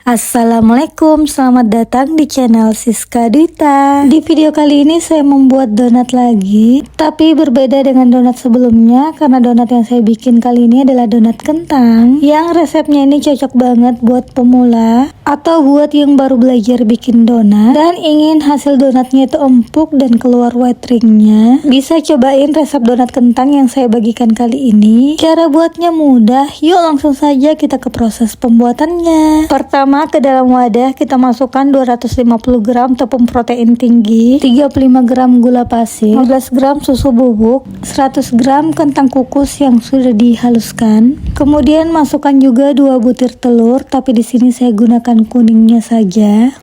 Assalamualaikum, selamat datang di channel Siska Dita. Di video kali ini saya membuat donat lagi, tapi berbeda dengan donat sebelumnya karena donat yang saya bikin kali ini adalah donat kentang yang resepnya ini cocok banget buat pemula atau buat yang baru belajar bikin donat dan ingin hasil donatnya itu empuk dan keluar white ringnya. Bisa cobain resep donat kentang yang saya bagikan kali ini. Cara buatnya mudah, yuk langsung saja kita ke proses pembuatannya. Pertama, ke dalam wadah kita masukkan 250 gram tepung protein tinggi, 35 gram gula pasir, 15 gram susu bubuk, 100 gram kentang kukus yang sudah dihaluskan. Kemudian masukkan juga 2 butir telur, tapi di sini saya gunakan kuningnya saja.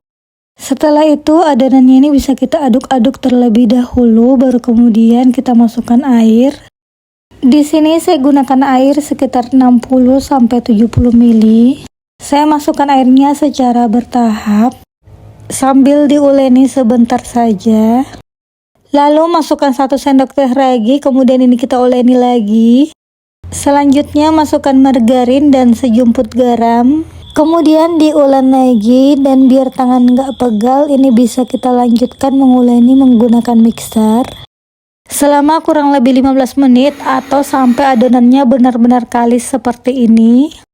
Setelah itu adonannya ini bisa kita aduk-aduk terlebih dahulu, baru kemudian kita masukkan air. Di sini saya gunakan air sekitar 60 sampai 70 ml. Saya masukkan airnya secara bertahap sambil diuleni sebentar saja. Lalu masukkan 1 sendok teh ragi, kemudian ini kita uleni lagi. Selanjutnya masukkan margarin dan sejumput garam. Kemudian diulen lagi, dan biar tangan nggak pegal, ini bisa kita lanjutkan menguleni menggunakan mixer selama kurang lebih 15 menit atau sampai adonannya benar-benar kalis seperti ini.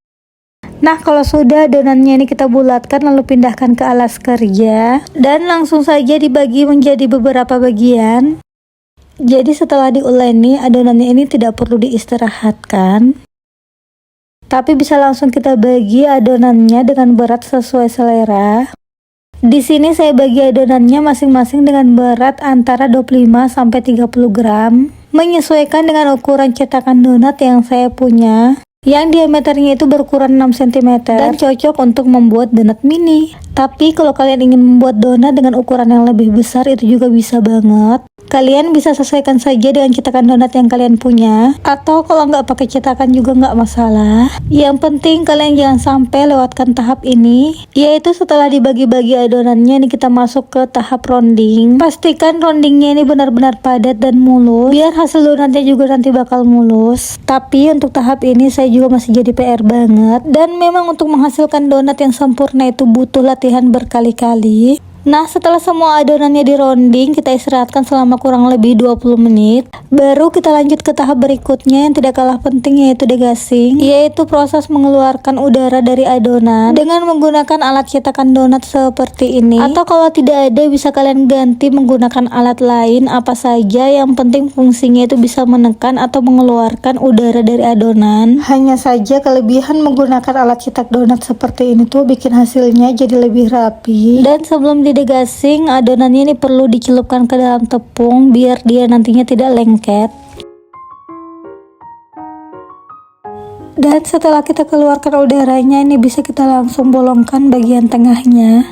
Nah, kalau sudah adonannya ini kita bulatkan lalu pindahkan ke alas kerja dan langsung saja dibagi menjadi beberapa bagian. Jadi setelah diuleni, adonannya ini tidak perlu diistirahatkan, tapi bisa langsung kita bagi adonannya dengan berat sesuai selera. Di sini saya bagi adonannya masing-masing dengan berat antara 25 sampai 30 gram, menyesuaikan dengan ukuran cetakan donat yang saya punya, yang diameternya itu berukuran 6 cm dan cocok untuk membuat donat mini. Tapi kalau kalian ingin membuat donat dengan ukuran yang lebih besar, itu juga bisa banget. Kalian bisa sesuaikan saja dengan cetakan donat yang kalian punya, atau kalau nggak pakai cetakan juga nggak masalah. Yang penting kalian jangan sampai lewatkan tahap ini, yaitu setelah dibagi-bagi adonannya ini kita masuk ke tahap rounding. Pastikan roundingnya ini benar-benar padat dan mulus, biar hasil donatnya juga nanti bakal mulus. Tapi untuk tahap ini saya juga masih jadi PR banget, dan memang untuk menghasilkan donat yang sempurna itu butuh latihan berkali-kali. Nah, setelah semua adonannya di rounding, kita istirahatkan selama kurang lebih 20 menit. Baru kita lanjut ke tahap berikutnya yang tidak kalah penting, yaitu degassing, yaitu proses mengeluarkan udara dari adonan dengan menggunakan alat cetakan donat seperti ini. Atau kalau tidak ada, bisa kalian ganti menggunakan alat lain apa saja, yang penting fungsinya itu bisa menekan atau mengeluarkan udara dari adonan. Hanya saja kelebihan menggunakan alat cetak donat seperti ini tuh bikin hasilnya jadi lebih rapi. Dan sebelum degassing, adonannya ini perlu dicelupkan ke dalam tepung biar dia nantinya tidak lengket. Dan setelah kita keluarkan udaranya, ini bisa kita langsung bolongkan bagian tengahnya.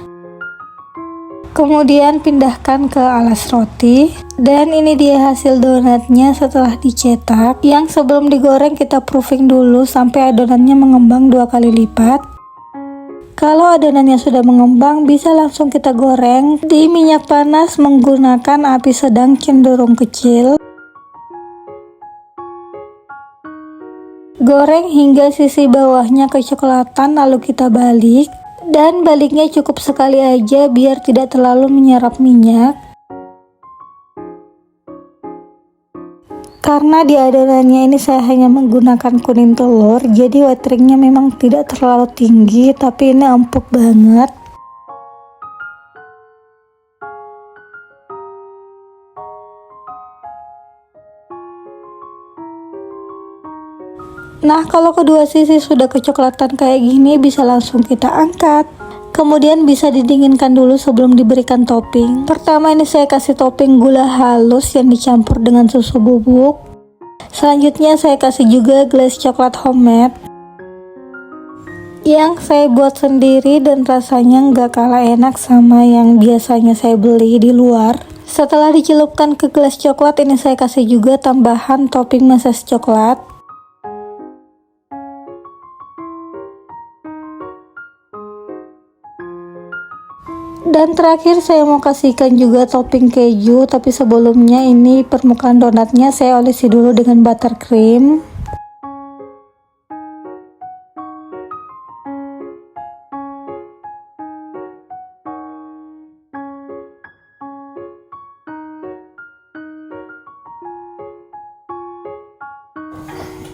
Kemudian pindahkan ke alas roti. Dan ini dia hasil donatnya setelah dicetak. Yang sebelum digoreng kita proofing dulu sampai adonannya mengembang 2 kali lipat. Kalau adonannya sudah mengembang, bisa langsung kita goreng di minyak panas menggunakan api sedang cenderung kecil. Goreng hingga sisi bawahnya kecoklatan, lalu kita balik. Dan baliknya cukup sekali aja biar tidak terlalu menyerap minyak. Karena di adonannya ini saya hanya menggunakan kuning telur, jadi white ringnya memang tidak terlalu tinggi, tapi ini empuk banget. Nah, kalau kedua sisi sudah kecoklatan kayak gini, bisa langsung kita angkat. Kemudian bisa didinginkan dulu sebelum diberikan topping. Pertama ini saya kasih topping gula halus yang dicampur dengan susu bubuk. Selanjutnya saya kasih juga glaze coklat homemade yang saya buat sendiri dan rasanya nggak kalah enak sama yang biasanya saya beli di luar. Setelah dicelupkan ke gelas coklat, ini saya kasih juga tambahan topping meses coklat. Dan terakhir saya mau kasihkan juga topping keju, tapi sebelumnya ini permukaan donatnya saya olesi dulu dengan buttercream.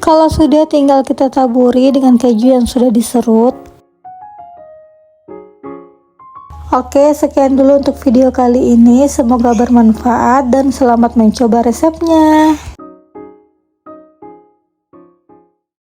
Kalau sudah, tinggal kita taburi dengan keju yang sudah diserut. Oke, sekian dulu untuk video kali ini. Semoga bermanfaat dan selamat mencoba resepnya.